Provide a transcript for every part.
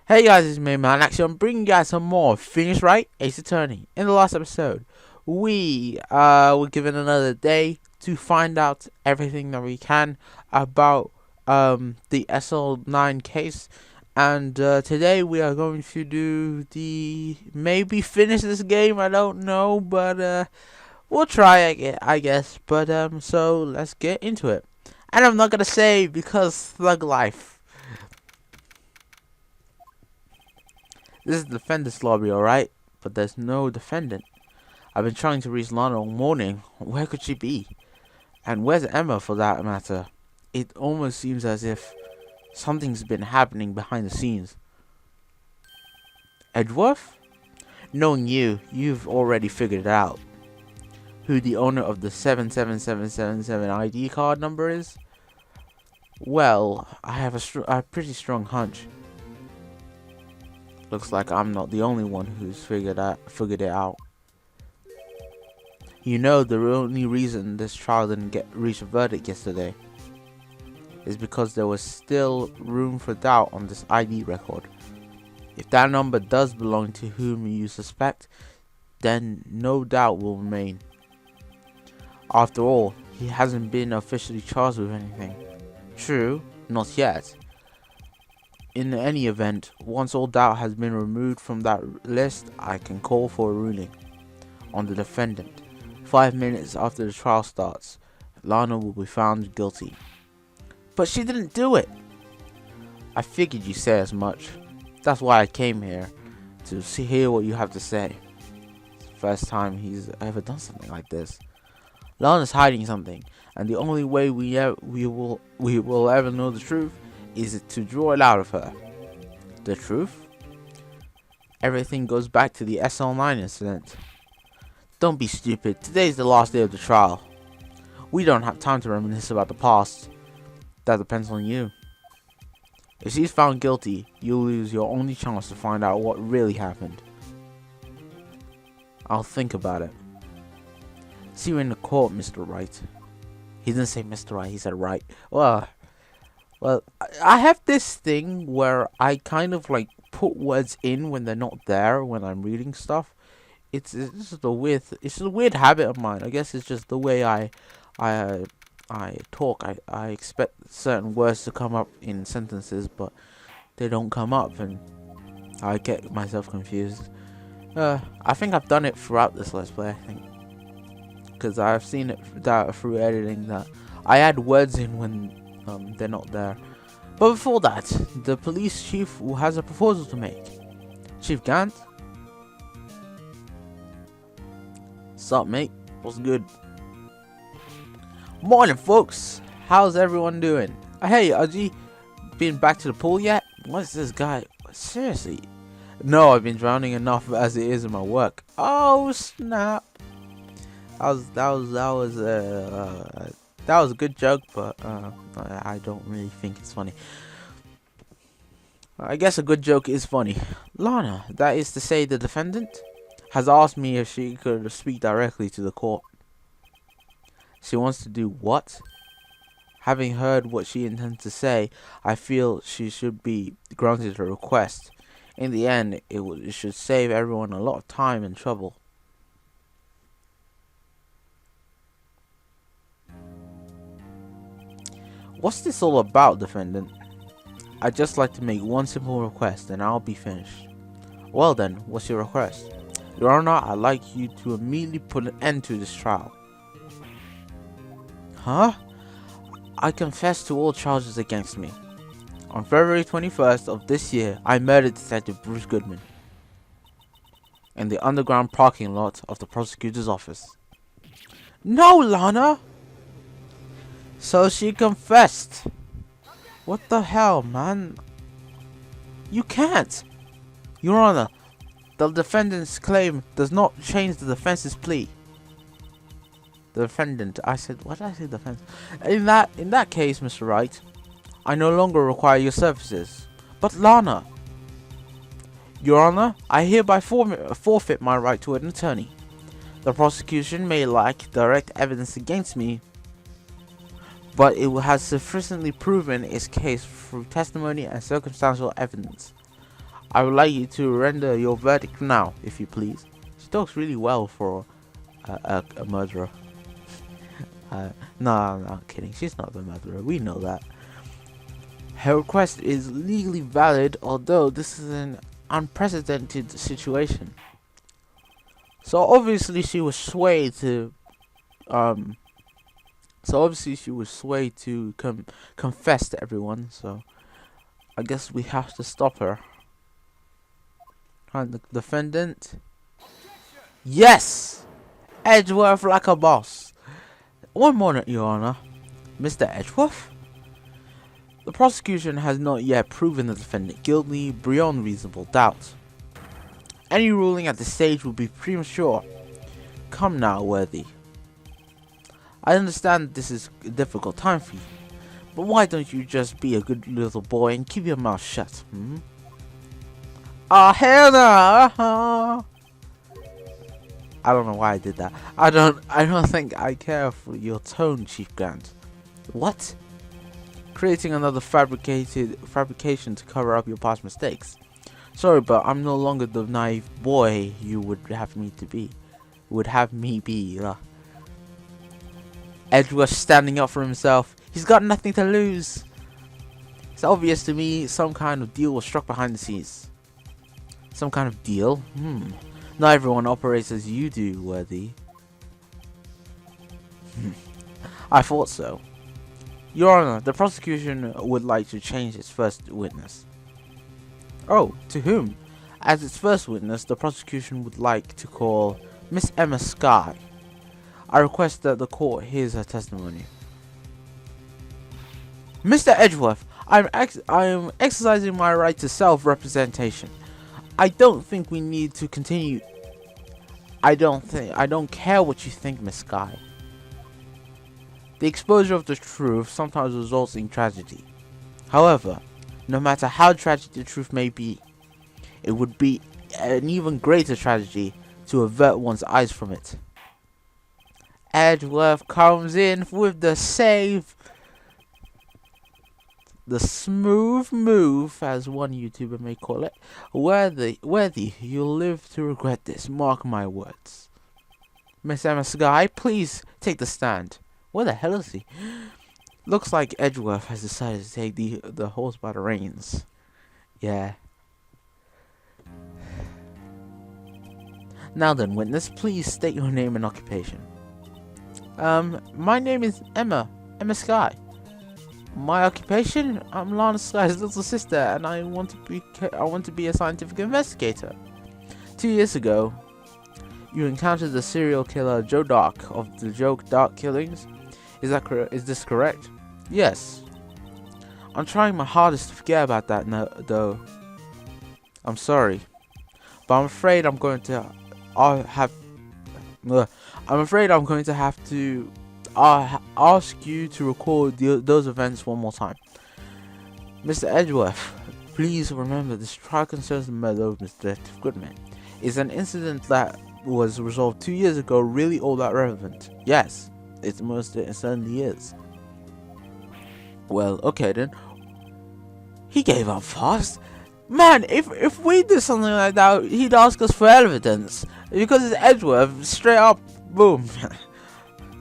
Hey guys, it's me, man. Actually, I'm bringing you guys some more Finish Right, Ace Attorney. In the last episode, we were given another day to find out everything that we can about the SL9 case, and today we are going to do the maybe finish this game. I don't know, but we'll try it, I guess. But so let's get into it. And I'm not gonna say because thug life. This is the defendant's lobby, alright? But there's no defendant. I've been trying to reach Lana all morning. Where could she be? And where's Emma, for that matter? It almost seems as if something's been happening behind the scenes. Edgeworth? Knowing you, you've already figured it out. Who the owner of the 77777 ID card number is? Well, I have a pretty strong hunch. Looks like I'm not the only one who's figured it out. You know, the only reason this trial didn't reach a verdict yesterday is because there was still room for doubt on this ID record. If that number does belong to whom you suspect, then no doubt will remain. After all, he hasn't been officially charged with anything. True, not yet. In any event, once all doubt has been removed from that list, I can call for a ruling on the defendant. 5 minutes after the trial starts, Lana will be found guilty. But she didn't do it! I figured you'd say as much. That's why I came here, to hear what you have to say. It's the first time he's ever done something like this. Lana's hiding something, and the only way we will ever know the truth is to draw it out of her. The truth? Everything goes back to the SL9 incident. Don't be stupid. Today's the last day of the trial. We don't have time to reminisce about the past. That depends on you. If she's found guilty, you'll lose your only chance to find out what really happened. I'll think about it. See you in the court, Mr. Wright. He didn't say Mr. Wright, he said Wright. Well, I have this thing where I kind of like put words in when they're not there when I'm reading stuff. It's just a weird habit of mine. I guess it's just the way I talk. I expect certain words to come up in sentences, but they don't come up, and I get myself confused. I think I've done it throughout this Let's Play. I think because I've seen it through editing that I add words in when they're not there. But before that, the police chief has a proposal to make. Chief Gant? Sup, mate? What's good? Morning, folks. How's everyone doing? Hey, Aji, been back to the pool yet? What's this guy? Seriously? No, I've been drowning enough as it is in my work. Oh snap! That was a good joke, but I don't really think it's funny. I guess a good joke is funny. Lana, that is to say the defendant, has asked me if she could speak directly to the court. She wants to do what? Having heard what she intends to say, I feel she should be granted her request. In the end, it should save everyone a lot of time and trouble. What's this all about, defendant? I'd just like to make one simple request and I'll be finished. Well then, what's your request? Your Honor, I'd like you to immediately put an end to this trial. Huh? I confess to all charges against me. On February 21st of this year, I murdered Detective Bruce Goodman in the underground parking lot of the prosecutor's office. No, Lana! So she confessed. What the hell, man? You can't. Your Honor, the defendant's claim does not change the defense's plea. The defendant, what did I say, defense? In that case, Mr. Wright, I no longer require your services. But Lana, Your Honor, I hereby forfeit my right to an attorney. The prosecution may lack direct evidence against me, but it has sufficiently proven its case through testimony and circumstantial evidence. I would like you to render your verdict now, if you please. She talks really well for a murderer. No, I'm not kidding. She's not the murderer. We know that. Her request is legally valid, although this is an unprecedented situation. So obviously she was swayed to confess to everyone. So I guess we have to stop her. And the defendant. Yes, Edgeworth like a boss. One moment, Your Honor. Mr. Edgeworth? The prosecution has not yet proven the defendant guilty beyond reasonable doubt. Any ruling at this stage would be premature. Come now, Worthy. I understand this is a difficult time for you, but why don't you just be a good little boy and keep your mouth shut, Ah, hell no! I don't know why I did that. I don't think I care for your tone, Chief Grant. What? Creating another fabrication to cover up your past mistakes. Sorry, but I'm no longer the naive boy you would have me to be. Edgeworth standing up for himself. He's got nothing to lose. It's obvious to me some kind of deal was struck behind the scenes. Some kind of deal? Not everyone operates as you do, Worthy. I thought so. Your Honor, the prosecution would like to change its first witness. Oh, to whom? As its first witness, the prosecution would like to call Miss Ema Skye. I request that the court hears her testimony. Mr. Edgeworth, I am exercising my right to self-representation. I don't think we need to continue. I don't care what you think, Miss Skye. The exposure of the truth sometimes results in tragedy. However, no matter how tragic the truth may be, it would be an even greater tragedy to avert one's eyes from it. Edgeworth comes in with the save. The smooth move, as one YouTuber may call it. Worthy, you'll live to regret this, mark my words. Miss Ema Skye, please take the stand. Where the hell is he? Looks like Edgeworth has decided to take the horse by the reins. Yeah. Now then, witness, please state your name and occupation. My name is Ema Skye. My occupation? I'm Lana Skye's little sister, and I want to be a scientific investigator. 2 years ago, you encountered the serial killer Joe Dark of the Joe Dark killings. Is this correct? Yes. I'm trying my hardest to forget about that though. I'm sorry, but I'm afraid I'm going to have to ask you to record those events one more time. Mr. Edgeworth, please remember this trial concerns the murder of Mr. Detective Goodman. Is an incident that was resolved 2 years ago really all that relevant? Yes, it certainly is. Well, okay then. He gave up fast. Man, if we did something like that, he'd ask us for evidence. Because it's Edgeworth, straight up, boom.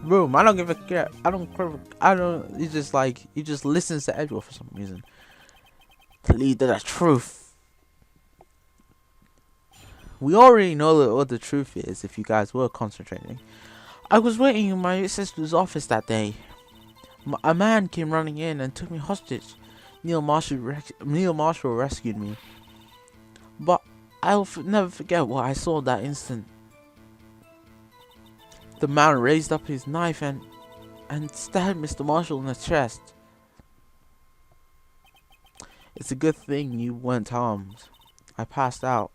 Boom, I don't give a care. He just listens to Edgeworth for some reason. To lead to the truth. We already know what the truth is, if you guys were concentrating. I was waiting in my sister's office that day. A man came running in and took me hostage. Neil Marshall rescued me. But I'll never forget what I saw that instant. The man raised up his knife and stabbed Mr. Marshall in the chest. It's a good thing you weren't harmed. I passed out.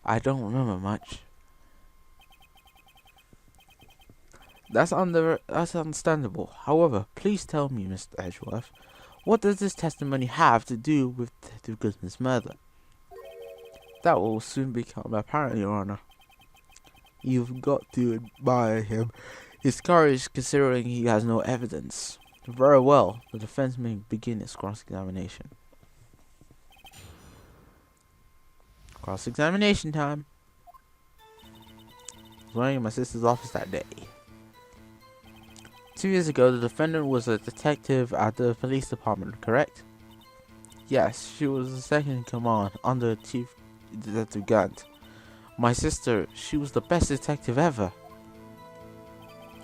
I don't remember much. That's understandable. However, please tell me, Mr. Edgeworth, what does this testimony have to do with Detective Goodman's murder? That will soon become apparent, Your Honor. You've got to admire him. His courage, considering he has no evidence. Very well, the defense may begin its cross-examination. Cross-examination time. I was running in my sister's office that day. 2 years ago, the defendant was a detective at the police department, correct? Yes, she was the second in command under Chief Detective Gant. My sister, she was the best detective ever.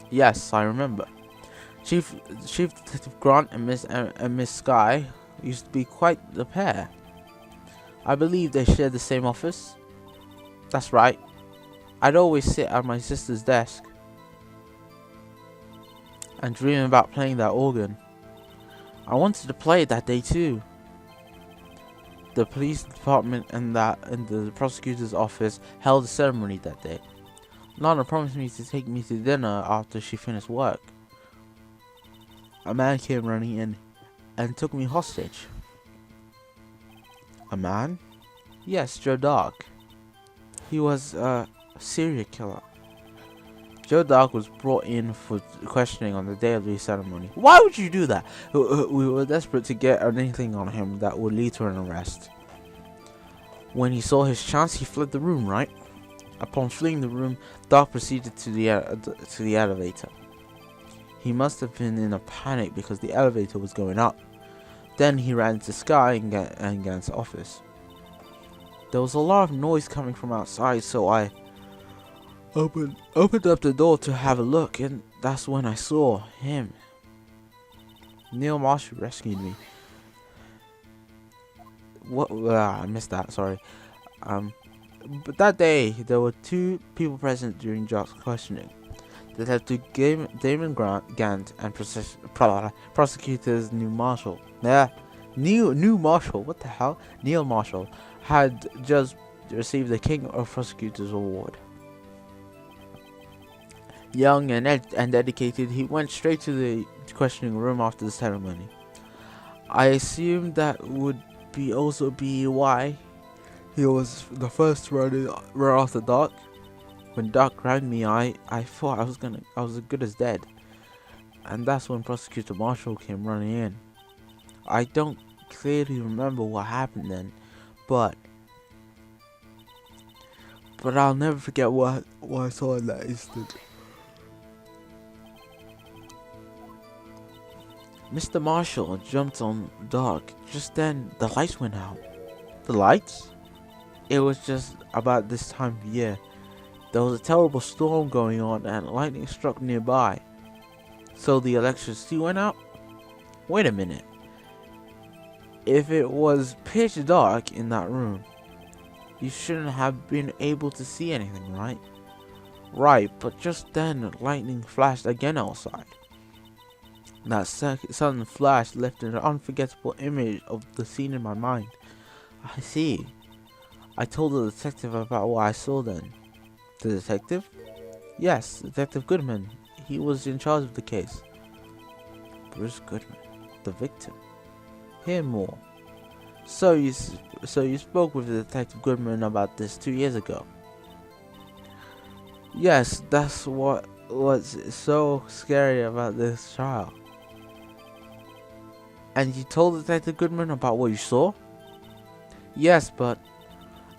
Yes, I remember. Chief Detective Grant and Miss Skye used to be quite the pair. I believe they shared the same office. That's right. I'd always sit at my sister's desk and dream about playing that organ. I wanted to play it that day too. The police department and the prosecutor's office held a ceremony that day. Lana promised me to take me to dinner after she finished work. A man came running in and took me hostage. A man? Yes, Joe Dark. He was a serial killer. Joe Dark was brought in for questioning on the day of the ceremony. Why would you do that? We were desperate to get anything on him that would lead to an arrest. When he saw his chance, he fled the room, right? Upon fleeing the room, Dark proceeded to the elevator. He must have been in a panic because the elevator was going up. Then he ran into Skye and Gant's office. There was a lot of noise coming from outside, so I opened up the door to have a look, and that's when I saw him. Neil Marshall rescued me. What? I missed that. Sorry. But that day there were 2 people present during Jock's questioning: Detective Damon Gant and prosecutors Neil Marshall. New Marshall. What the hell? Neil Marshall had just received the King of Prosecutors Award. Young and dedicated, he went straight to the questioning room after the ceremony. I assumed that would also be why he was the first to run after Dark. When Dark grabbed me, I thought I was as good as dead. And that's when Prosecutor Marshall came running in. I don't clearly remember what happened then, but I'll never forget what I saw in that instant. Mr. Marshall jumped on Dark. Just then, the lights went out. The lights? It was just about this time of year. There was a terrible storm going on and lightning struck nearby. So the electricity went out? Wait a minute. If it was pitch dark in that room, you shouldn't have been able to see anything, right? Right, but just then lightning flashed again outside. That sudden flash left an unforgettable image of the scene in my mind. I see. I told the detective about what I saw then. The detective? Yes, Detective Goodman. He was in charge of the case. Bruce Goodman, the victim. Hear more. So you spoke with Detective Goodman about this 2 years ago. Yes, that's what was so scary about this trial. And you told Detective Goodman about what you saw? Yes, but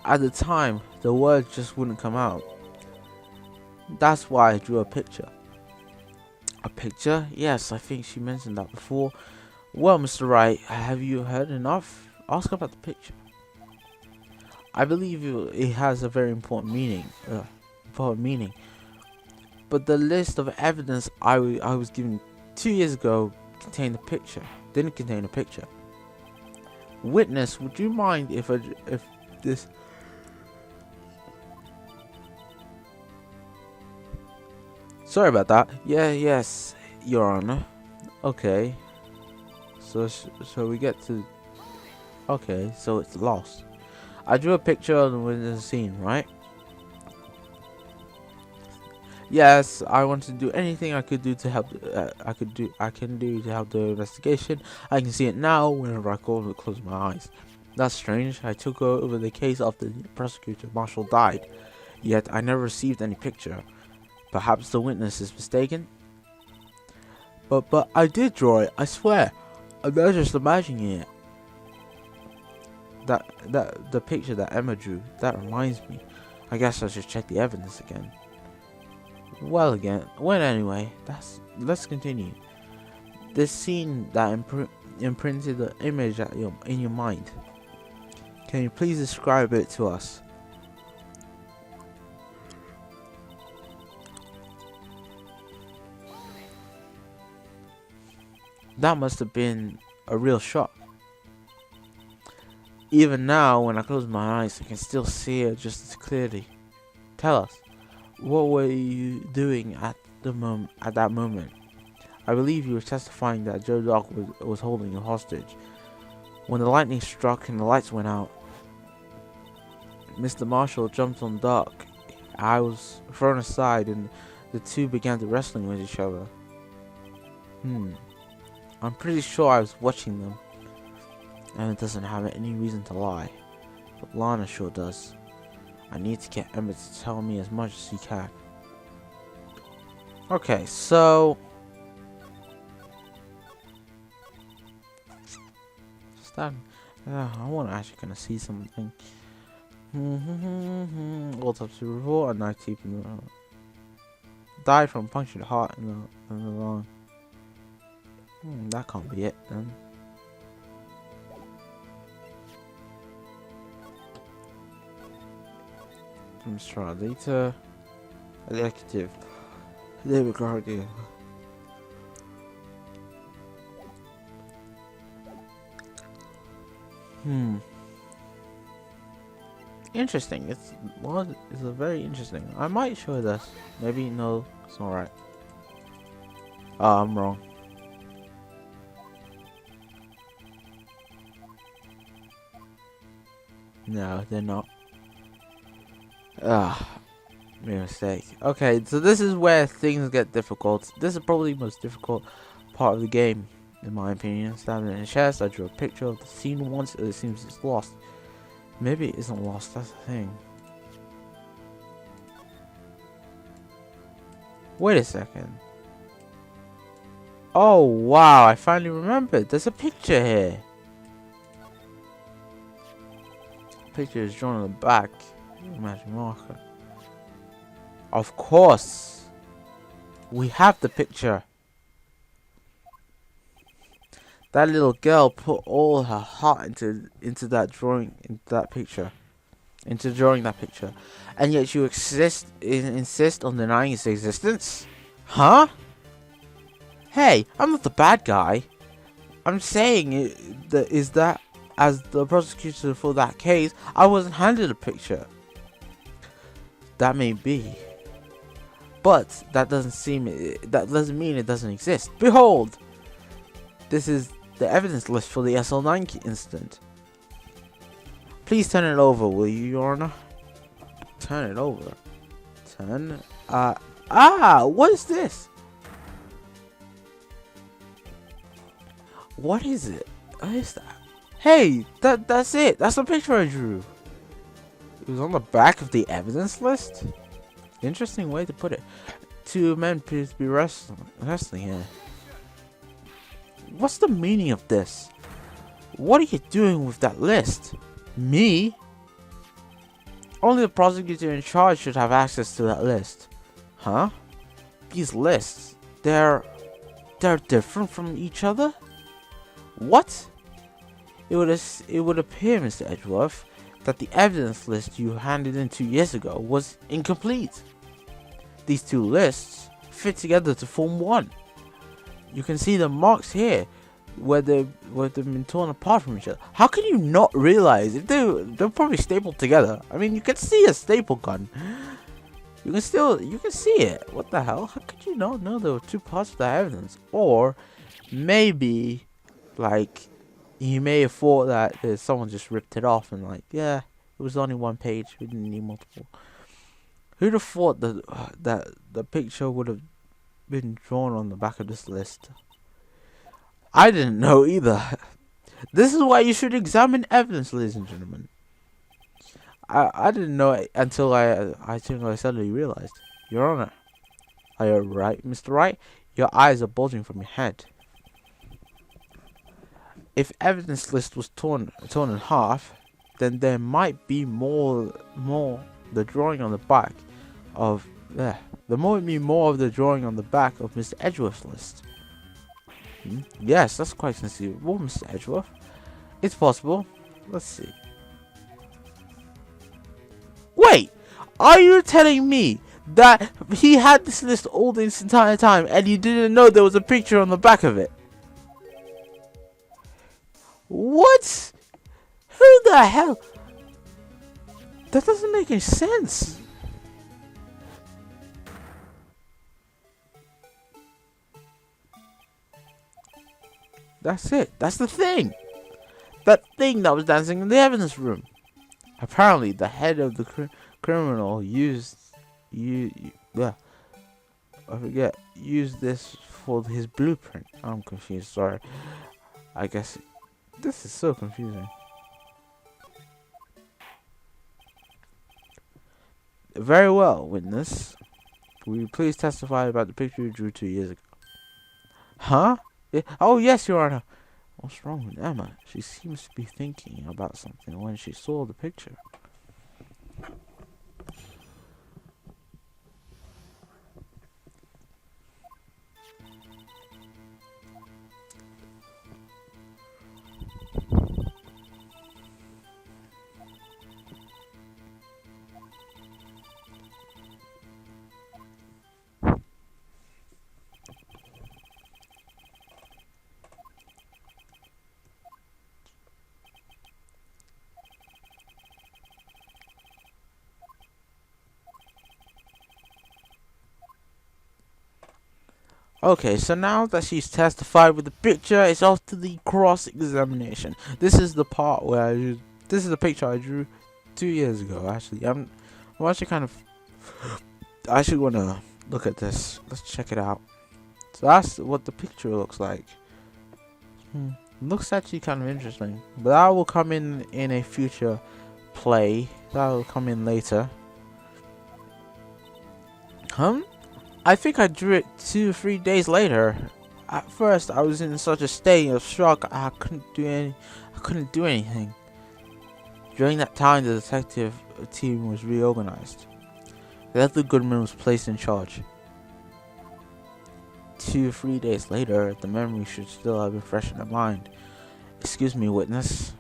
at the time, the words just wouldn't come out. That's why I drew a picture. A picture? Yes, I think she mentioned that before. Well, Mr. Wright, have you heard enough? Ask about the picture. I believe it has a very important meaning. But the list of evidence I was given 2 years ago didn't contain a picture. Witness, would you mind if this... Sorry about that. Yes, Your Honor. Okay. So we get to... Okay, so it's lost. I drew a picture of the witness scene, right? Yes, I want to do anything I could do to help. I can do to help the investigation. I can see it now whenever I close my eyes. That's strange. I took over the case after the prosecutor Marshall died, yet I never received any picture. Perhaps the witness is mistaken. But I did draw it. I swear. I'm not just imagining it. the picture that Emma drew. That reminds me. I guess I should check the evidence again. Well, anyway, let's continue. This scene that imprinted the image in your mind. Can you please describe it to us? That must have been a real shock. Even now, when I close my eyes, I can still see it just as clearly. Tell us, what were you doing at that moment? I believe you were testifying that Joe Doc was holding you hostage. When the lightning struck and the lights went out, Mr. Marshall jumped on Doc. I was thrown aside and the two began to wrestling with each other. I'm pretty sure I was watching them. And it doesn't have any reason to lie. But Lana sure does. I need to get Emmett to tell me as much as he can. Okay, so... I want to actually kind of see something. Autopsy report, a night keeping died from punctured heart in the lung. That can't be it then. Let's try data. Executive. David Guardian. Interesting. It's a very interesting. I might show this. Maybe no, it's not right. Oh, I'm wrong. No, they're not. Made a mistake. Okay, so this is where things get difficult. This is probably the most difficult part of the game, in my opinion. Standing in a chest, I drew a picture of the scene once. It seems it's lost. Maybe it isn't lost. That's the thing. Wait a second. Oh wow! I finally remembered. There's a picture here. Picture is drawn on the back. Magic marker. Of course, we have the picture. That little girl put all her heart into that drawing, into drawing that picture, and yet you insist on denying its existence, huh? Hey, I'm not the bad guy. I'm saying that as the prosecutor for that case, I wasn't handed a picture. That may be, but that doesn't mean it doesn't exist. Behold, this is the evidence list for the SL9 incident. Please turn it over, will you, Your Honor? Turn it over. What is this? What is it? What is that? Hey, that's it. That's the picture I drew. It was on the back of the evidence list? Interesting way to put it. Two men appear to be wrestling here. What's the meaning of this? What are you doing with that list? Me? Only the prosecutor in charge should have access to that list. Huh? These lists, they're different from each other? What? It would appear, Mr. Edgeworth, that the evidence list you handed in 2 years ago was incomplete. These two lists fit together to form one. You can see the marks here where they've been torn apart from each other. How can you not realize if they're probably stapled together? I mean, you can see a staple gun. You can see it. What the hell? How could you not know there were two parts of that evidence? Or maybe, like, you may have thought that someone just ripped it off and like, yeah, it was only one page. We didn't need multiple. Who'd have thought that the picture would have been drawn on the back of this list? I didn't know either. This is why you should examine evidence, ladies and gentlemen. I didn't know it until I suddenly realized. Your Honor, are you right, Mr. Wright? Your eyes are bulging from your head. If evidence list was torn in half, then there might be more. The drawing on the back of there might be more of the drawing on the back of Mr. Edgeworth's list. Yes, that's quite conceivable, Mr. Edgeworth. It's possible. Let's see. Wait, are you telling me that he had this list all this entire time and you didn't know there was a picture on the back of it? What? Who the hell? That doesn't make any sense. That's it. That's the thing. That thing that was dancing in the evidence room. Apparently, the head of the criminal used this for his blueprint. I'm confused. Sorry. I guess this is so confusing. Very well, witness. Will you please testify about the picture you drew 2 years ago? Huh? Yeah. Oh, yes, Your Honor. What's wrong with Emma? She seems to be thinking about something when she saw the picture. Okay, so now that she's testified with the picture, it's off to the cross-examination. This is the part where this is the picture I drew 2 years ago. Actually, I'm actually kind of. I actually want to look at this. Let's check it out. So that's what the picture looks like. Looks actually kind of interesting, but that will come in a future play. That will come in later. I think I drew it 2 or 3 days later. At first, I was in such a state of shock I couldn't do anything. During that time, the detective team was reorganized. Leslie Goodman was placed in charge. 2 or 3 days later, the memory should still have been fresh in the mind. Excuse me, witness.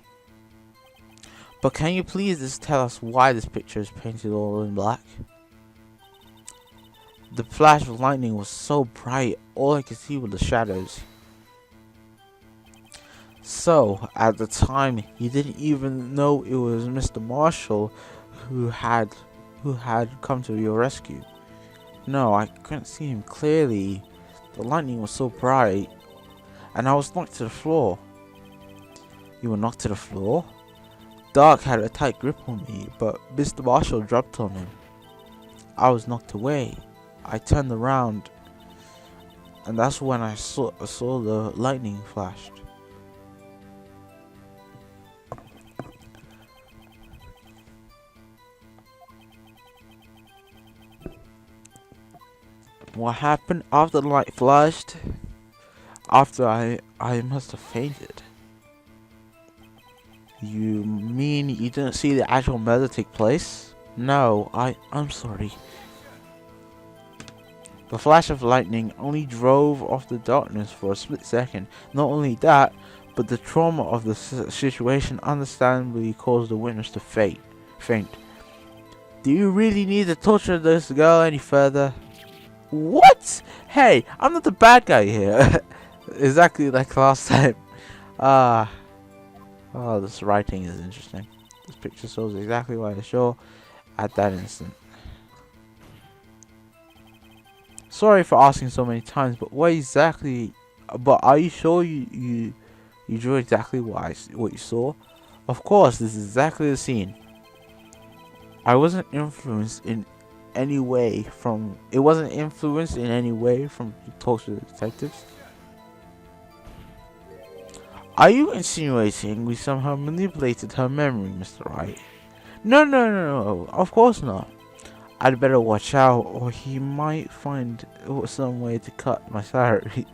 But can you please just tell us why this picture is painted all in black? The flash of lightning was so bright, all I could see were the shadows. So, at the time, you didn't even know it was Mr. Marshall who had come to your rescue. No, I couldn't see him clearly. The lightning was so bright, and I was knocked to the floor. You were knocked to the floor? Dark had a tight grip on me, but Mr. Marshall dropped on him. I was knocked away. I turned around, and that's when I saw the lightning flashed. What happened after the light flashed? After I must have fainted. You mean you didn't see the actual murder take place? No, I'm sorry. The flash of lightning only drove off the darkness for a split second. Not only that, but the trauma of the situation understandably caused the witness to faint. Do you really need to torture this girl any further? What? Hey, I'm not the bad guy here. Exactly like last time. Oh, this writing is interesting. This picture shows exactly what I saw at that instant. Sorry for asking so many times, but what exactly? But are you sure you drew exactly what you saw? Of course, this is exactly the scene. I wasn't influenced in any way from. It wasn't influenced in any way from talks with the detectives. Are you insinuating we somehow manipulated her memory, Mr. Wright? No. Of course not. I'd better watch out, or he might find some way to cut my salary.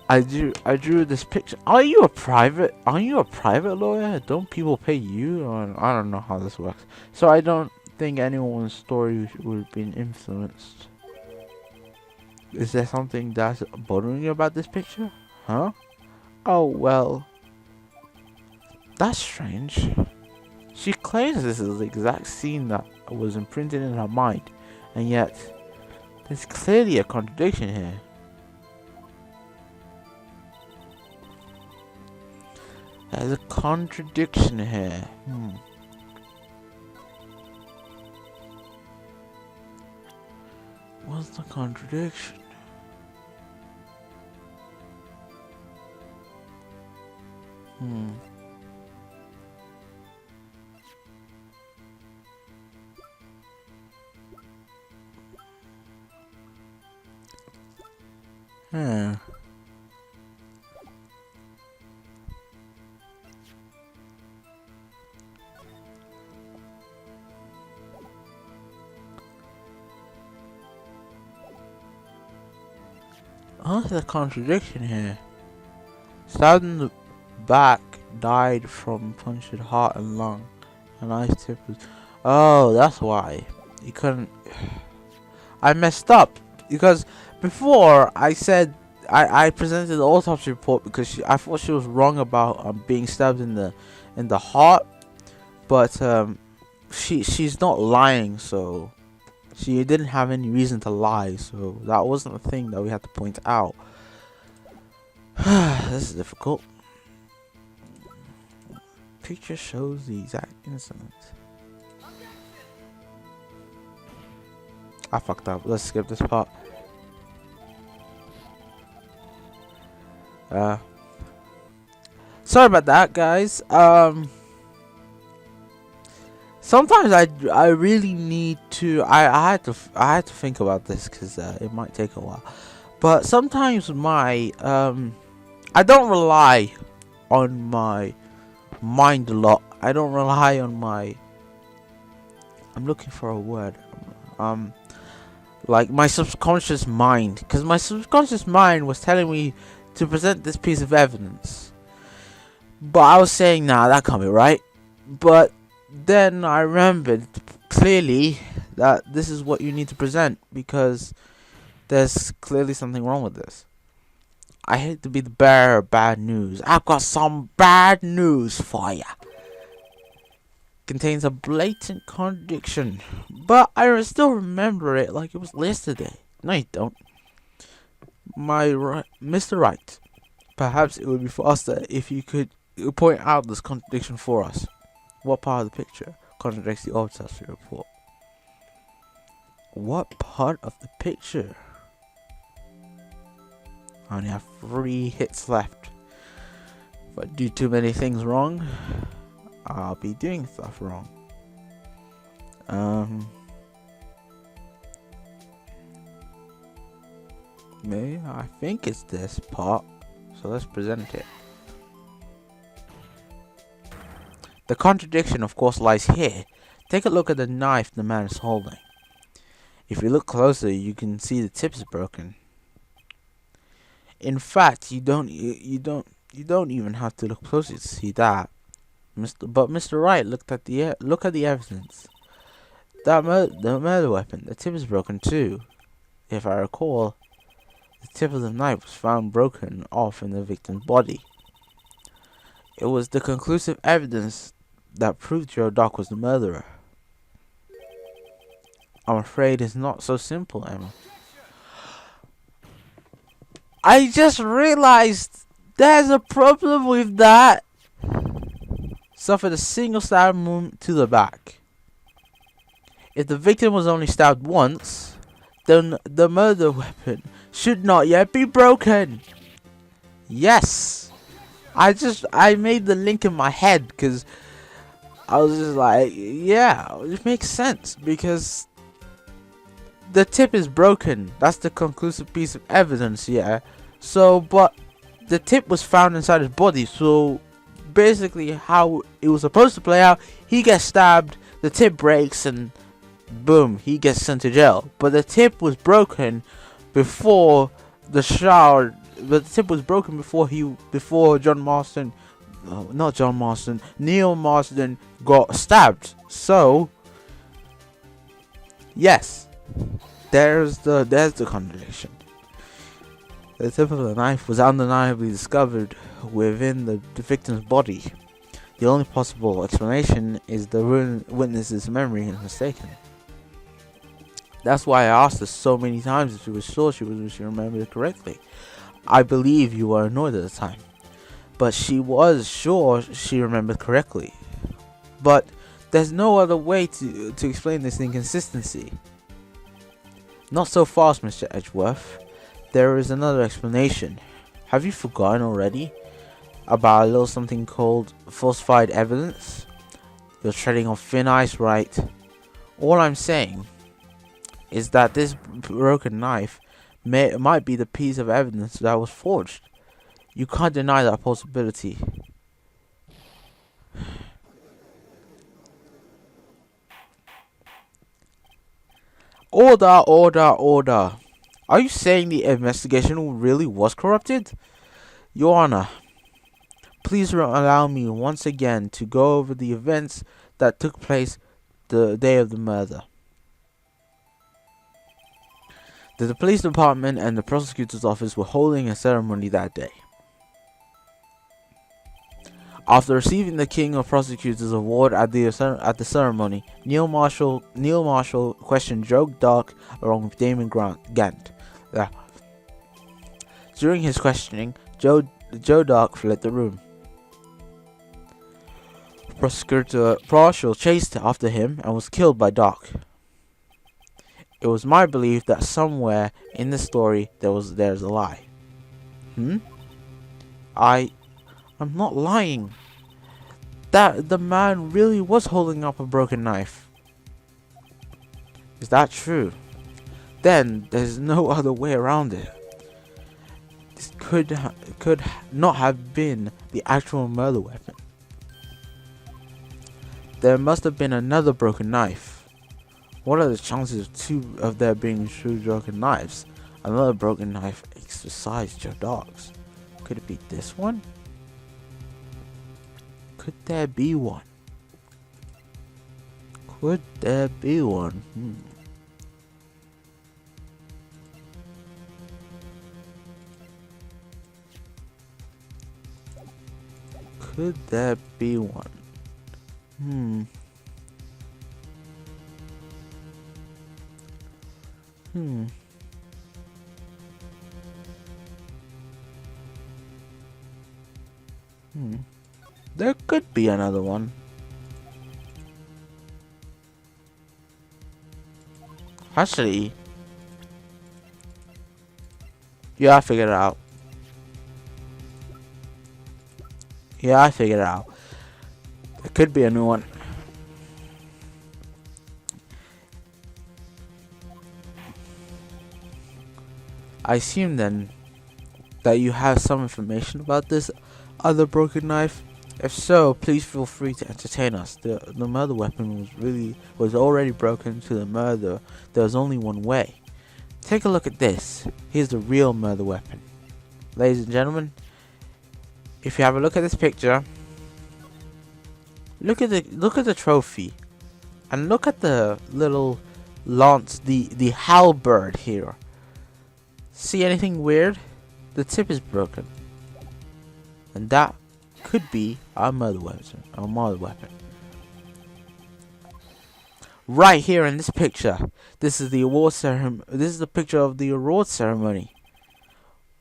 I drew this picture. Are you a private lawyer? Don't people pay you? Or, I don't know how this works. So I don't think anyone's story would have been influenced. Is there something that's bothering you about this picture? Huh? Oh well. That's strange. She claims this is the exact scene that was imprinted in her mind, and yet there's clearly a contradiction here. There's a contradiction here. What's the contradiction? What's the contradiction here? Stabbed in the back, died from punctured heart and lung. An ice tip was. Oh, that's why. You couldn't. I messed up because before I said I presented the autopsy report because I thought she was wrong about being stabbed in the heart, but she's not lying, so she didn't have any reason to lie, so that wasn't a thing that we had to point out. This is difficult. Picture shows the exact incident. I fucked up. Let's skip this part. Sorry about that, guys. Sometimes I really need to. I had to think about this because it might take a while. But sometimes my I don't rely on my mind a lot. I don't rely on my. I'm looking for a word. Like my subconscious mind, because my subconscious mind was telling me to present this piece of evidence, but I was saying, nah, that can't be right. But then I remembered clearly that this is what you need to present because there's clearly something wrong with this. I hate to be the bearer of bad news. I've got some bad news for ya. Contains a blatant contradiction, but I still remember it like it was yesterday. No, you don't. Mr. Wright, perhaps it would be faster if you could point out this contradiction for us. What part of the picture contradicts the autopsy report? What part of the picture? I only have 3 hits left. If I do too many things wrong, I'll be doing stuff wrong. Maybe I think it's this part, so let's present it. The contradiction, of course, lies here. Take a look at the knife the man is holding. If you look closer, you can see the tip is broken. In fact, you don't even have to look closer to see that. Mr. Wright look at the evidence. The murder weapon, the tip is broken too. If I recall, the tip of the knife was found broken off in the victim's body. It was the conclusive evidence that proved Joe Dock was the murderer. I'm afraid it's not so simple, Emma. I just realized there's a problem with that. Suffered a single stab wound to the back. If the victim was only stabbed once, then the murder weapon should not yet be broken. Yes, I made the link in my head because I was just like, yeah, it makes sense because the tip is broken. That's the conclusive piece of evidence, yeah. So, but the tip was found inside his body, so basically how it was supposed to play out, he gets stabbed, the tip breaks, and boom, he gets sent to jail. But the tip was broken before the shard but the tip was broken before John Marston, not John Marston, Neil Marston got stabbed. So yes, there's the contradiction. The tip of the knife was undeniably discovered within the victim's body. The only possible explanation is the witness's memory is mistaken. That's why I asked her so many times if she was sure she remembered it correctly. I believe you were annoyed at the time, but she was sure she remembered correctly. But there's no other way to explain this inconsistency. Not so fast, Mr. Edgeworth. There is another explanation. Have you forgotten already about a little something called falsified evidence? You're treading on thin ice, Wright. All I'm saying is that this broken knife might be the piece of evidence that was forged. You can't deny that possibility. Order, order, order. Are you saying the investigation really was corrupted? Your Honor, please allow me once again to go over the events that took place the day of the murder. The police department and the prosecutor's office were holding a ceremony that day. After receiving the King of Prosecutors award at the ceremony, Neil Marshall questioned Joe Dark along with Damon Gant. During his questioning, Joe Dark fled the room. Prosecutor Marshall chased after him and was killed by Dark. It was my belief that somewhere in the story there's a lie. I'm not lying. That the man really was holding up a broken knife. Is that true? Then there's no other way around it. This could not have been the actual murder weapon. There must have been another broken knife. What are the chances of there being two broken knives? Another broken knife besides Joe Dark's. Could it be this one? Could there be one? Could there be one? Could there be one? There could be another one. Actually, yeah, I figured it out. There could be a new one. I assume then that you have some information about this other broken knife. If so, please feel free to entertain us. The murder weapon was already broken to the murder. There was only one way. Take a look at this. Here's the real murder weapon. Ladies and gentlemen, if you have a look at this picture, look at the trophy, and look at the little lance, the halberd here. See anything weird? The tip is broken, and that could be our murder weapon. Right here in this picture. This is the award ceremony. This is the picture of the award ceremony.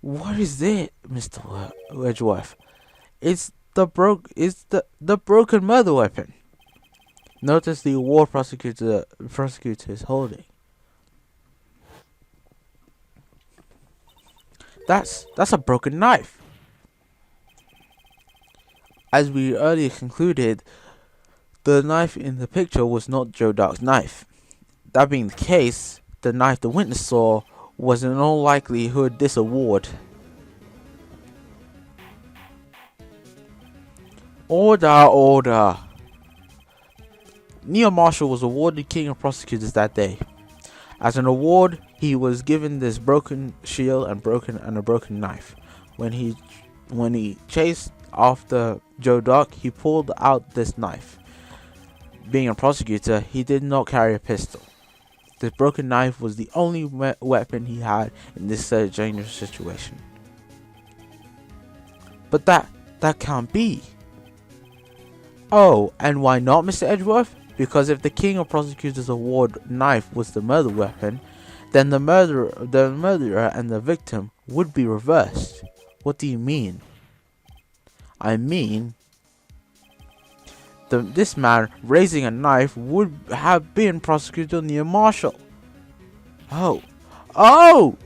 What is it, Mr. Edgeworth? It's the broken murder weapon. Notice the award prosecutor is holding. That's a broken knife. As we earlier concluded, the knife in the picture was not Joe Dark's knife. That being the case, the knife the witness saw was in all likelihood this award. Order. Neil Marshall was awarded King of Prosecutors that day. As an award, he was given this broken shield and a broken knife. When he chased after Joe Dock, he pulled out this knife. Being a prosecutor, he did not carry a pistol. This broken knife was the only weapon he had in this dangerous situation. But that can't be. Oh, and why not, Mr. Edgeworth? Because if the King of Prosecutors Award knife was the murder weapon, then the murderer and the victim would be reversed. What do you mean? I mean, this man raising a knife would have been Prosecutor Neil Marshall. Oh!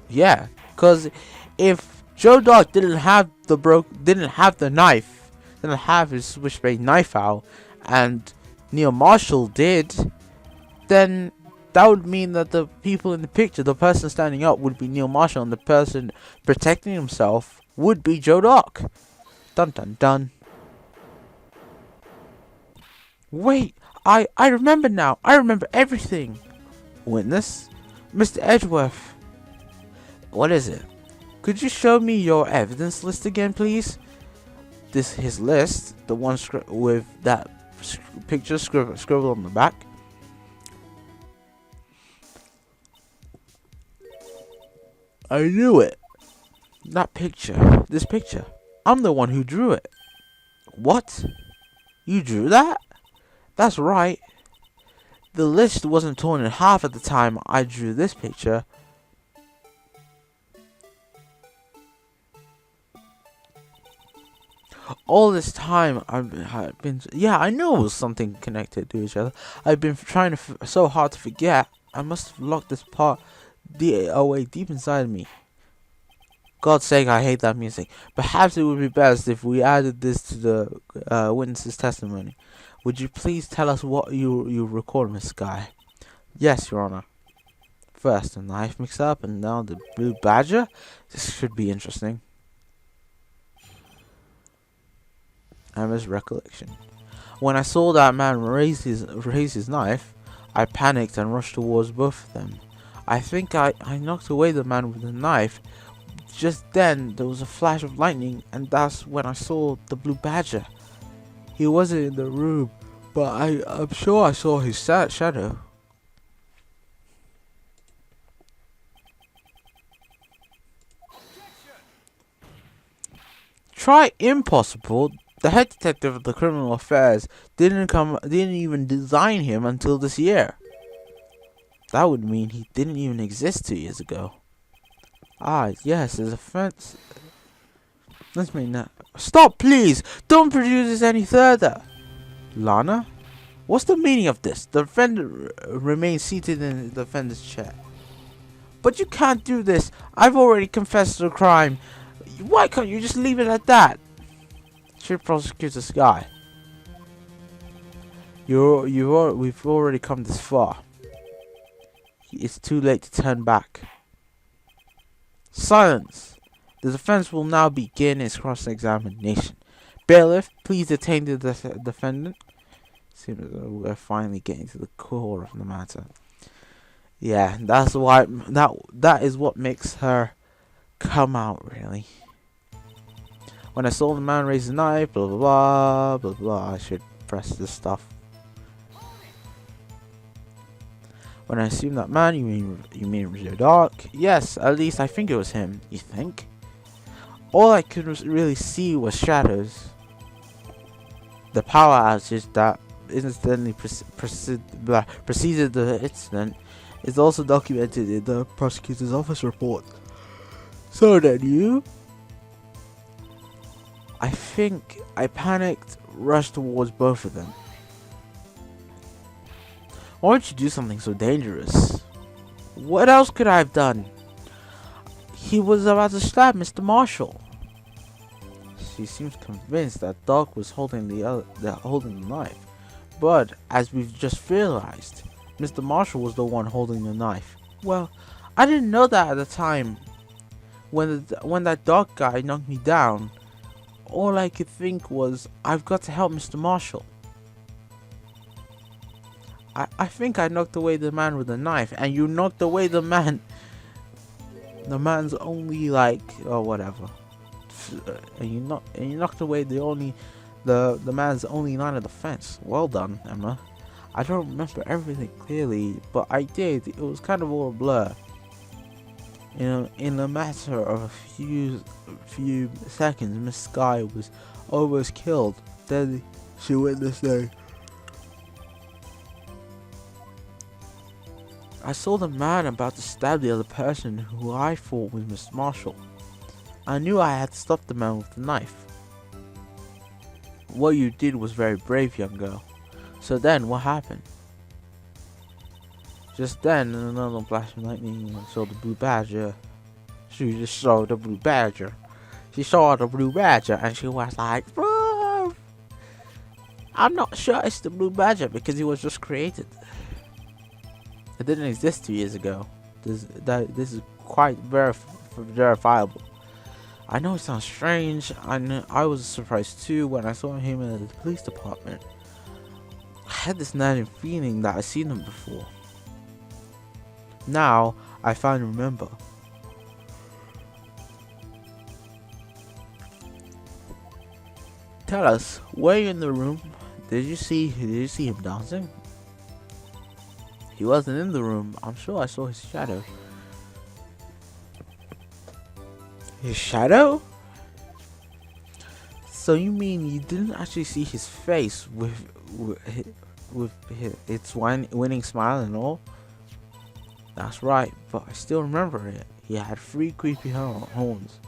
Yeah, because if Joe Dock didn't have the knife, didn't have his switchblade knife out, and Neil Marshall did, then that would mean that the people in the picture, the person standing up would be Neil Marshall, and the person protecting himself would be Joe Dock. Dun dun dun. Wait, I remember now. I remember everything. Witness? Mr. Edgeworth. What is it? Could you show me your evidence list again, please? His list, the one with that picture scribbled on the back. I knew it. That picture. This picture. I'm the one who drew it. What? You drew that? That's right. The list wasn't torn in half at the time I drew this picture. All this time I've been yeah, I knew it was something connected to each other. I've been trying so hard to forget. I must have locked this part away deep inside me. God's sake, I hate that music. Perhaps it would be best if we added this to the witness's testimony. Would you please tell us what you recalled, Miss Skye? Yes, Your Honor. First, the knife mix-up, and now the blue badger? This should be interesting. Emma's recollection. When I saw that man raise his knife, I panicked and rushed towards both of them. I think I knocked away the man with the knife. Just then, there was a flash of lightning, and that's when I saw the blue badger. He wasn't in the room, but I'm sure I saw his shadow. Try impossible. The head detective of the criminal affairs didn't even design him until this year. That would mean he didn't even exist 2 years ago. Ah, yes, his offense. Let's make that. Stop, please! Don't produce this any further! Lana? What's the meaning of this? The defendant remains seated in the defendant's chair. But you can't do this! I've already confessed to the crime! Why can't you just leave it at that? Chief Prosecutor Skye. We've already come this far. It's too late to turn back. Silence! The defense will now begin its cross-examination. Bailiff, please detain the defendant. Seems as though we're finally getting to the core of the matter. Yeah, that's why that is what makes her come out, really. When I saw the man raise the knife, blah blah blah blah blah. I should press this stuff. When I assume that man, you mean Joe Dock? Yes, at least I think it was him. You think? All I could really see was shadows. The power outage that instantly preceded the incident is also documented in the prosecutor's office report. So then you? I think I panicked, rushed towards both of them. Why would you do something so dangerous? What else could I have done? He was about to stab Mr. Marshall. She seems convinced that Doc was holding the knife, but as we've just realized, Mr. Marshall was the one holding the knife. Well, I didn't know that at the time. When that Doc guy knocked me down, all I could think was, I've got to help Mr. Marshall. I think I knocked away the man with the knife, and you knocked away the man The man's only like, or whatever. And you knocked away the man's only line of defense. Well done, Emma. I don't remember everything clearly, but I did. It was kind of all a blur. In a matter of a few seconds, Miss Skye was almost killed. Then she witnessed I saw the man about to stab the other person who I thought was Miss Marshall. I knew I had to stop the man with the knife. What you did was very brave, young girl. So then, what happened? Just then, in another flash of lightning, I saw the blue badger. She just saw the blue badger. She saw the blue badger and she was like, "Whoa!" I'm not sure it's the blue badger because it was just created. It didn't exist 2 years ago. This is quite verifiable. I know it sounds strange. I was surprised too when I saw him in the police department. I had this nagging feeling that I'd seen him before. Now I finally remember. Tell us, were you in the room? Did you see him dancing? He wasn't in the room. I'm sure I saw his shadow. His shadow? So you mean you didn't actually see his face with its winning smile and all? That's right, but I still remember it. He had 3 creepy horns.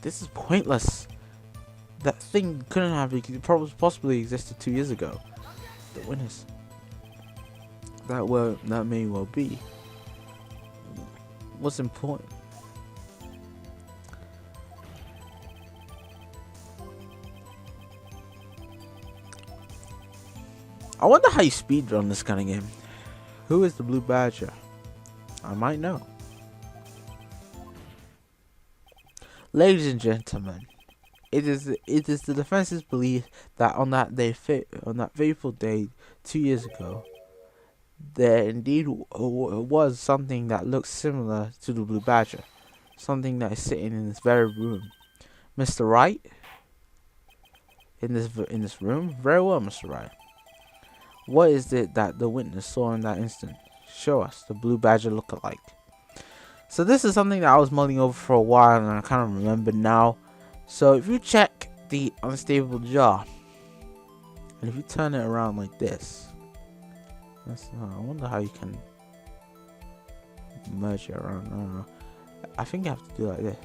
This is pointless. That thing couldn't have possibly existed 2 years ago. The winners. That may well be. What's important? I wonder how you speedrun this kind of game. Who is the blue badger? I might know. Ladies and gentlemen, it is the defense's belief that on that fateful day 2 years ago, there indeed was something that looks similar to the blue badger, something that is sitting in this very room. Mr. Wright, in this room, very well, Mr. Wright. What is it that the witness saw in that instant? Show us the blue badger look-alike. So this is something that I was mulling over for a while, and I kind of remember now. So if you check the unstable jar, and if you turn it around like this, I wonder how you can merge it around. I don't know. I think you have to do like this.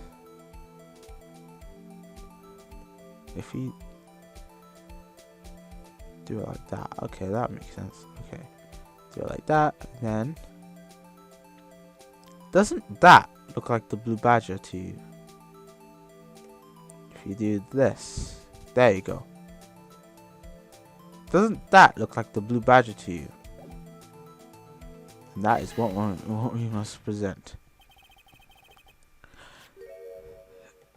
If you do it like that, okay, that makes sense. Okay, do it like that, and then doesn't that look like the blue badger to you? If you do this, there you go. Doesn't that look like the blue badger to you? And that is what we must present.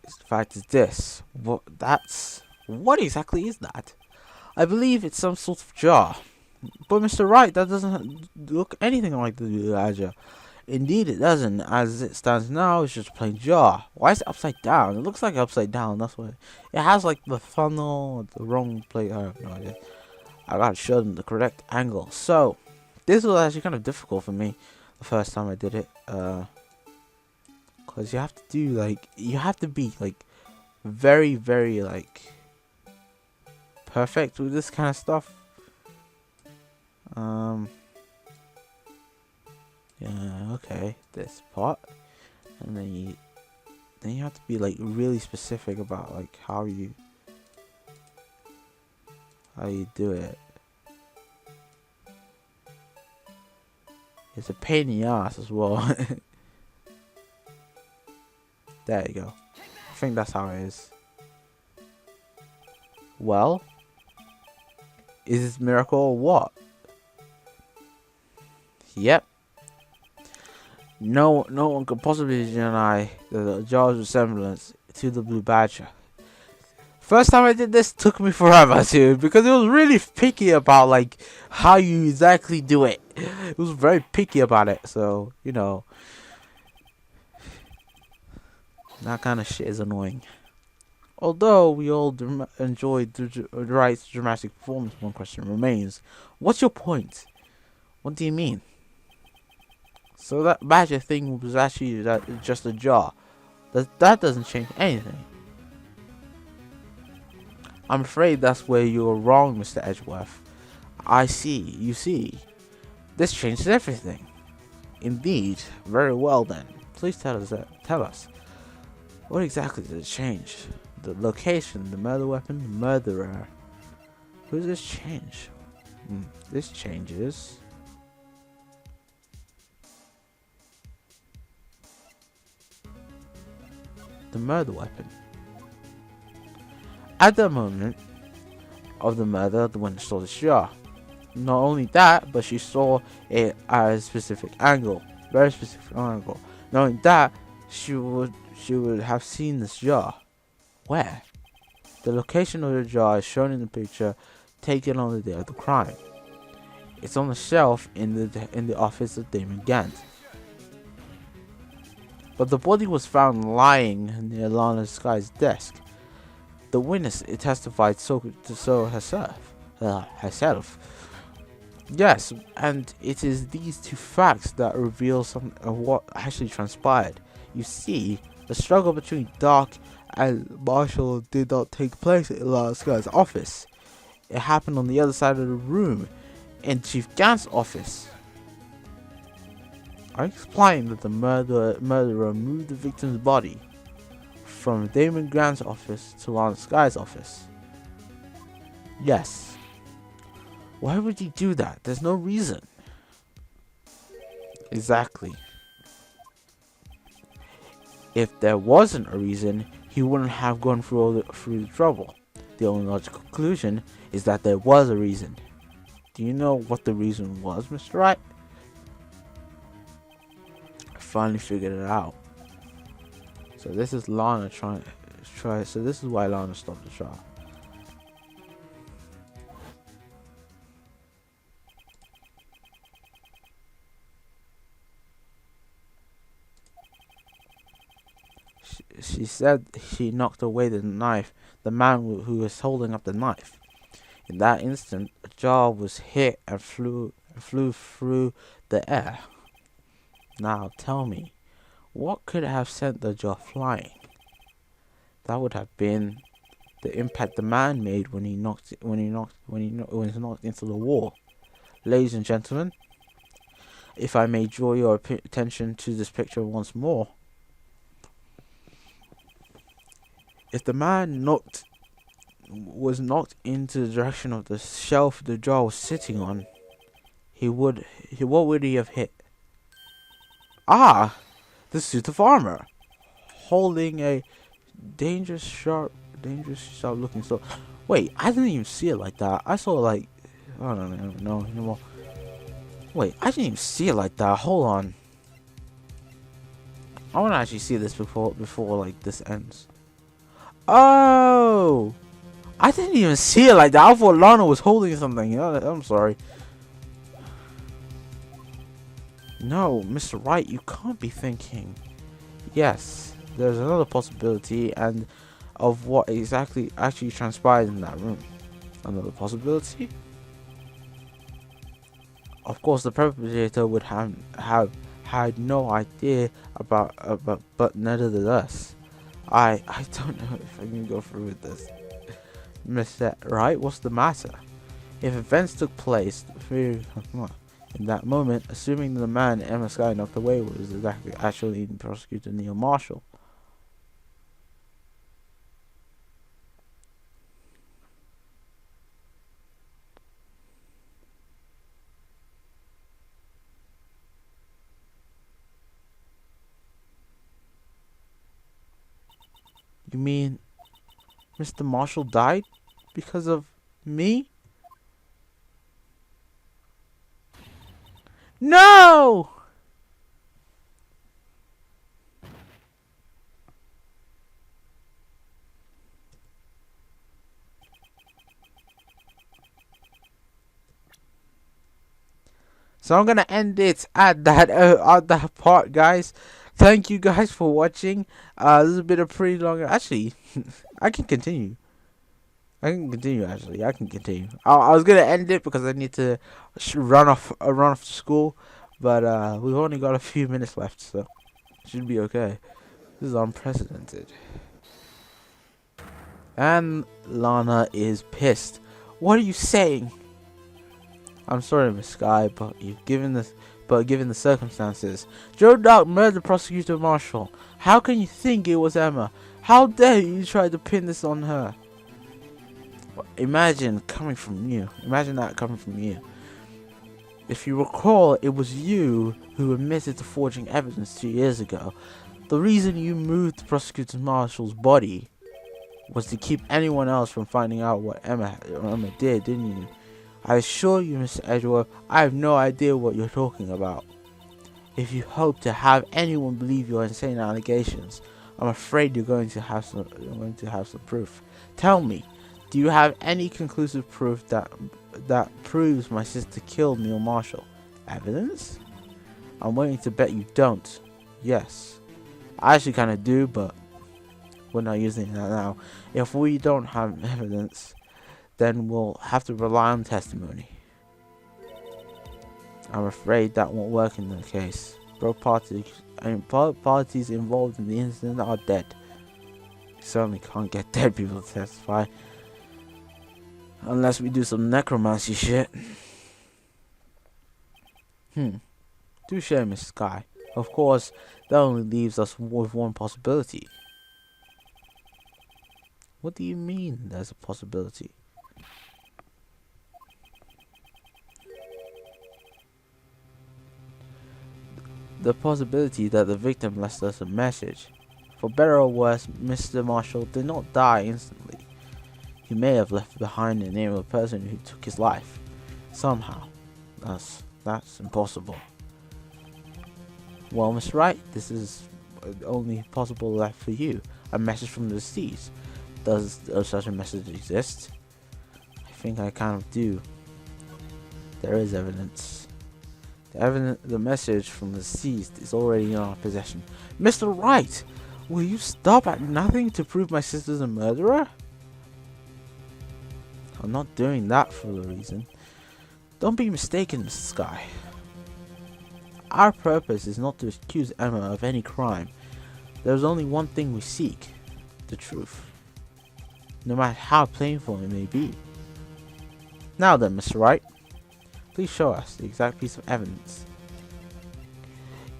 The fact is this. What exactly is that? I believe it's some sort of jar. But Mr. Wright, that doesn't look anything like the blue badger. Indeed it doesn't. As it stands now, it's just a plain jar. Why is it upside down? It looks like upside down, that's why. It has like the funnel, the wrong place. I have no idea. I gotta show them the correct angle. So, this was actually kind of difficult for me the first time I did it. Cause you have to do you have to be like very, very like perfect with this kind of stuff. Yeah, okay, this part, and then you have to be like really specific about like how you do it. It's a pain in the ass as well. There you go. I think that's how it is. Well, is this miracle or what? Yep. No one could possibly deny the jar's resemblance to the blue badger. First time I did this took me forever too, because it was really picky about like how you exactly do it. It was very picky about it, so you know. That kind of shit is annoying. Although we all enjoyed Wright's dramatic performance, one question remains. What's your point? What do you mean? So that magic thing was actually just a jar. That doesn't change anything. I'm afraid that's where you're wrong, Mr. Edgeworth. I see, you see. This changes everything. Indeed. Very well then. Please tell us. What exactly did it change? The location, the murder weapon, the murderer. Who does this change? This changes. The murder weapon. At the moment of the murder, the witness saw the jar. Not only that, but she saw it at a specific angle, very specific angle. Knowing that, she would have seen this jar. Where? The location of the jar is shown in the picture taken on the day of the crime. It's on the shelf in the office of Damon Gant. But the body was found lying near Lana Skye's desk. The witness testified so herself. Yes, and it is these two facts that reveal some of what actually transpired. You see, the struggle between Doc and Marshall did not take place in Lana Skye's office. It happened on the other side of the room, in Chief Gant's office. I explained that the murderer moved the victim's body from Damon Grant's office to Lana Skye's office. Yes. Why would he do that? There's no reason. Exactly. If there wasn't a reason, he wouldn't have gone through the trouble. The only logical conclusion is that there was a reason. Do you know what the reason was, Mr. Wright? I finally figured it out. So this is Lana trying. So this is why Lana stopped the trial. She said she knocked away the knife, the man who was holding up the knife. In that instant, a jar was hit and flew through the air. Now tell me, what could have sent the jar flying? That would have been the impact the man made when he knocked into the wall. Ladies and gentlemen, if I may draw your attention to this picture once more. If the man was knocked into the direction of the shelf the jar was sitting on, what would he have hit? Ah, the suit of armor, holding a dangerous sharp looking sword. Wait, I didn't even see it like that. I saw it like, I don't know anymore. Wait, I didn't even see it like that. Hold on. I want to actually see this before like this ends. Oh, I didn't even see it like that. I thought Lana was holding something. I'm sorry. No, Mr. Wright, you can't be thinking. Yes, there's another possibility, and of what exactly actually transpired in that room. Another possibility? Of course, the perpetrator would have had no idea about, but neither did us. I don't know if I can go through with this. Mr. Wright, what's the matter? If events took place in that moment, assuming the man Ema Skye knocked away was actually prosecutor Neil Marshall. You mean Mr. Marshall died because of me? No! So I'm gonna end it at that part, guys. Thank you guys for watching. This has been a pretty long. Actually, I can continue. Actually, I can continue. I was gonna end it because I need to run off to school, but we've only got a few minutes left, so it should be okay. This is unprecedented. And Lana is pissed. What are you saying? I'm sorry, Miss Skye, but given the circumstances, Joe Dark murdered Prosecutor Marshall. How can you think it was Emma? How dare you try to pin this on her? Imagine that coming from you. If you recall, it was you who admitted to forging evidence 2 years ago. The reason you moved Prosecutor Marshall's body was to keep anyone else from finding out what Emma did, didn't you? I assure you, Mr. Edgeworth, I have no idea what you're talking about. If you hope to have anyone believe your insane allegations, I'm afraid you're going to have some proof. Tell me, do you have any conclusive proof that proves my sister killed Neil Marshall? Evidence? I'm willing to bet you don't. Yes. I actually kind of do, but we're not using that now. If we don't have evidence, then we'll have to rely on testimony. I'm afraid that won't work in the case. Both parties involved in the incident are dead. You certainly can't get dead people to testify. Unless we do some necromancy shit. Touche, Miss Skye. Of course, that only leaves us with one possibility. What do you mean there's a possibility? The possibility that the victim left us a message. For better or worse, Mr. Marshall did not die instantly. He may have left behind the name of the person who took his life. Somehow. That's impossible. Well, Miss Wright, this is only possible left for you. A message from the deceased. Does such a message exist? I think I kind of do. There is evidence. The message from the deceased is already in our possession. Mr. Wright, will you stop at nothing to prove my sister's a murderer? I'm not doing that for a reason. Don't be mistaken, Mr. Skye. Our purpose is not to accuse Emma of any crime. There's only one thing we seek. The truth. No matter how painful it may be. Now then, Mr. Wright. Please show us the exact piece of evidence.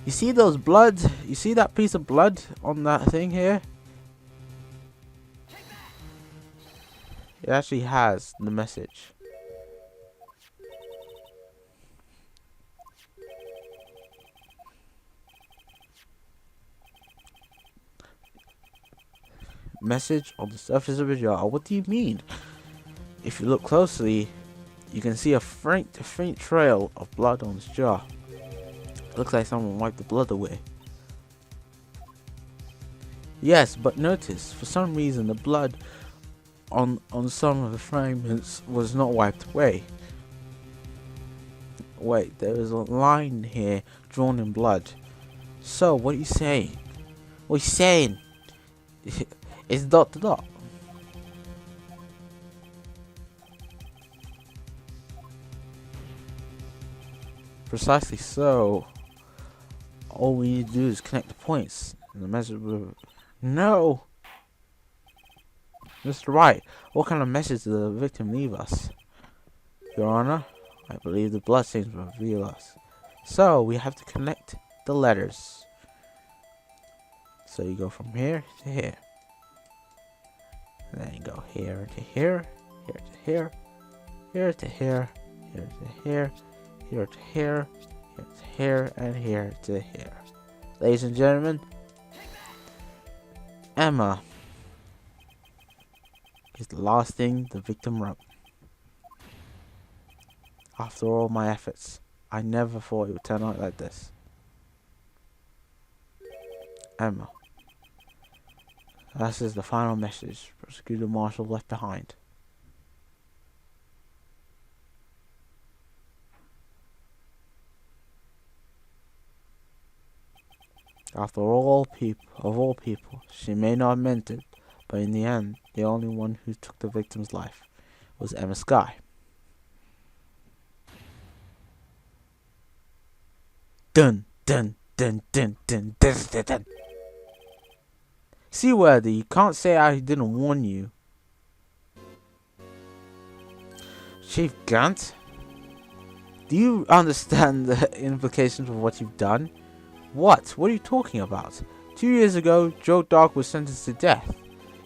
You see those blood? You see that piece of blood on that thing here? It actually has the message. Message on the surface of a jar. What do you mean? If you look closely, you can see a faint trail of blood on this jar. Looks like someone wiped the blood away. Yes, but notice, for some reason the blood on some of the fragments was not wiped away. Wait, there is a line here drawn in blood. So, what are you saying? What are you saying? It's dot to dot. Precisely so. All we need to do is connect the points. And the message will... No! Mr. Wright, what kind of message did the victim leave us? Your Honor, I believe the bloodstains will reveal us. So, we have to connect the letters. So you go from here to here. And then you go here to here, here to here, here to here, here to here, here to here, here to here, and here to here. Ladies and gentlemen, Emma is the last thing the victim wrote. After all my efforts, I never thought it would turn out like this. Emma. This is the final message Prosecutor Marshall left behind. After of all people, she may not have meant it, but in the end, the only one who took the victim's life was Ema Skye. Dun dun dun dun dun dun dun dun. Seaworthy, you can't say I didn't warn you. Chief Gant, do you understand the implications of what you've done? What? What are you talking about? 2 years ago, Joe Dog was sentenced to death.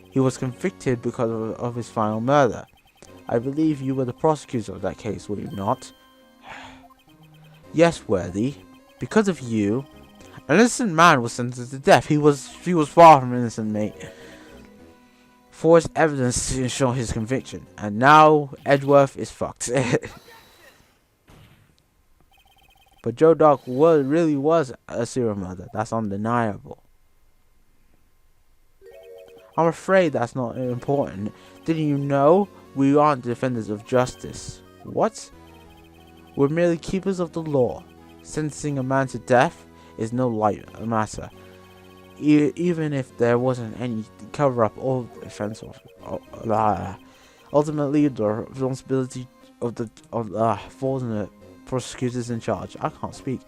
He was convicted because of his final murder. I believe you were the prosecutor of that case, were you not? Yes, Worthy. Because of you, an innocent man was sentenced to death. He was far from innocent, mate. Forced evidence to ensure his conviction, and now Edgeworth is fucked. But Joe Dog really was a serial murderer. That's undeniable. I'm afraid that's not important. Didn't you know we aren't defenders of justice? What? We're merely keepers of the law. Sentencing a man to death is no light matter. Even if there wasn't any cover-up or offense ultimately the responsibility falls on the prosecutors in charge. I can't speak.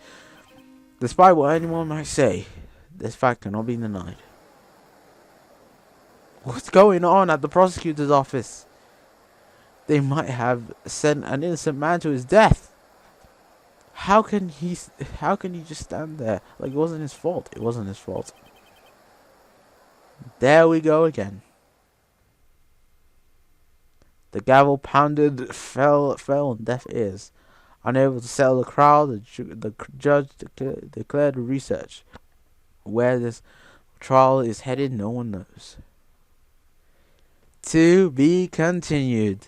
Despite what anyone might say, this fact cannot be denied. What's going on at the prosecutor's office? They might have sent an innocent man to his death. How can he just stand there like it wasn't his fault? It wasn't his fault. There we go again. The gavel pounded fell on deaf ears. Unable to settle the crowd, the judge declared research. Where this trial is headed, no one knows. To be continued.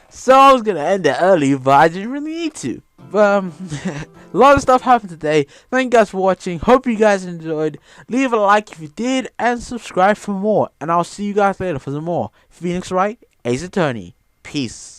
So I was gonna end it early, but I didn't really need to. But a lot of stuff happened today. Thank you guys for watching. Hope you guys enjoyed. Leave a like if you did, and subscribe for more. And I'll see you guys later for some more. Phoenix Wright, Ace Attorney. Peace.